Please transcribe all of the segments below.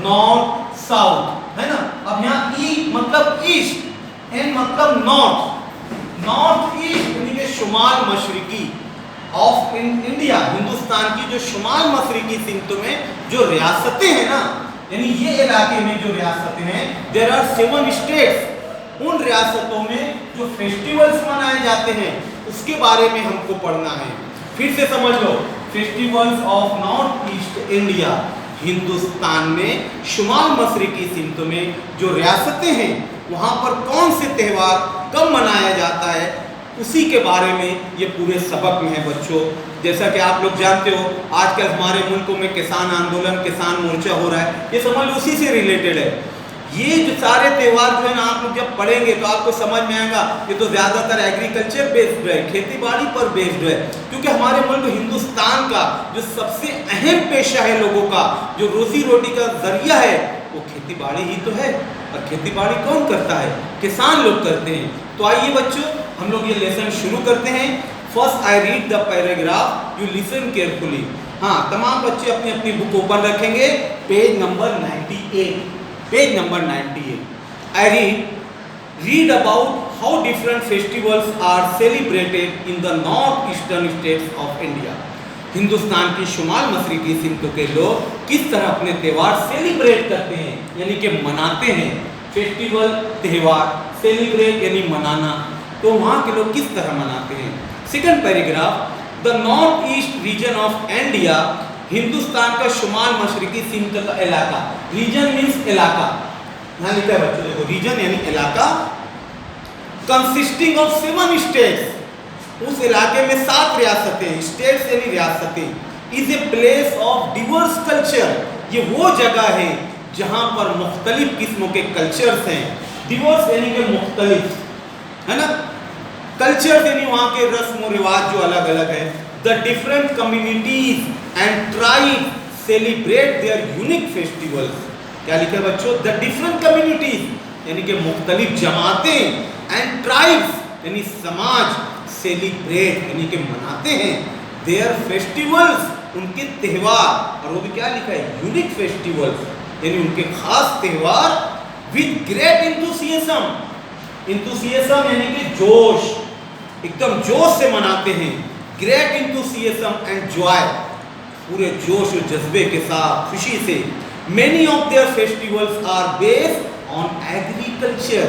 North south, है ना। अब यहाँ ई मतलब ईस्ट, एन मतलब नॉर्थ, नॉर्थ ईस्ट यानी कि शुमाल मशरिकी ऑफ इंडिया, हिंदुस्तान की जो शुमाल मशरिकी सिमतों में जो रियासतें हैं ना, यानी ये इलाके में जो रियासतें हैं, देयर आर 7 स्टेट्स। उन रियासतों में जो फेस्टिवल्स मनाए जाते हैं उसके बारे में हमको पढ़ना है। फिर से समझ लो, festivals of North East India, Hindustan में शुमाल मशरिकी सिमतों में जो रियासतें हैं वहाँ पर कौन से त्यौहार कब मनाया जाता है, उसी के बारे में ये पूरे सबक में है बच्चों। जैसा कि आप लोग जानते हो आजकल हमारे मुल्कों में किसान आंदोलन, किसान मोर्चा हो रहा है, ये समझ लो उसी से रिलेटेड है। ये जो सारे त्यौहार जो है ना, आप लोग जब पढ़ेंगे तो आपको समझ में आएगा ये तो ज़्यादातर एग्रीकल्चर बेस्ड है, खेती बाड़ी पर बेस्ड है। क्योंकि हमारे मुल्क हिंदुस्तान का जो सबसे अहम पेशा है, लोगों का जो रोजी रोटी का जरिया है, वो खेती बाड़ी ही तो है। और खेती बाड़ी कौन करता है? किसान लोग करते हैं। तो आइए बच्चों हम लोग ये लेसन शुरू करते हैं। First I read the paragraph, you listen carefully. हाँ, तमाम बच्चे अपनी अपनी बुक ओपन रखेंगे, page number 98, page number 98। I read about how different festivals are celebrated in the north eastern states of India। Hindustan की शुमाल मशरिकी सिमतों के लोग किस तरह अपने त्यौहार सेलिब्रेट करते हैं, यानी कि मनाते हैं। फेस्टिवल त्यौहार, सेलिब्रेट यानी मनाना, तो वहाँ के लोग किस तरह मनाते हैं। Second paragraph, the north east region of India, Hindustan का शुमाल मशरिकी सिमत का इलाका, रीजन मीन्स इलाका, यहाँ लिखा है बच्चों देखो, रीजन यानी इलाका, कंसिस्टिंग ऑफ 7 स्टेट्स, उस इलाके में 7 रियासतें, स्टेट्स यानी रियासतें, is a place of Divers culture, ये वो जगह है जहाँ पर मुख्तलिफ किस्मों के कल्चर्स हैं। डिवर्स यानी कि मुख्तलिफ, है ना, कल्चर यानी वहाँ के रस्म रिवाज जो अलग अलग है। The different communities and tribe celebrate their unique festivals. क्या लिखा है बच्चों? द डिफरेंट कम्युनिटीज यानी कि मुख्तलिफ जमातें, एंड ट्राइब्स यानी समाज, सेलिब्रेट यानी कि मनाते हैं, देयर फेस्टिवल्स उनके त्यौहार, और वो भी क्या लिखा है? यूनिक फेस्टिवल्स यानी उनके खास त्यौहार, विद ग्रेट इंथुसियाज्म, इंथुसियाज्म यानी कि जोश, एकदम जोश से मनाते हैं। ग्रेट इंथुसियाज्म एंड जॉय, पूरे जोश और जज्बे के साथ, खुशी से। Many of their festivals are based on agriculture.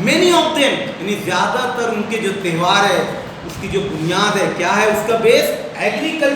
Many of them यानी ज़्यादातर उनके जो त्यौहार है उसकी जो बुनियाद है क्या है, उसका बेस एग्रीकल्चर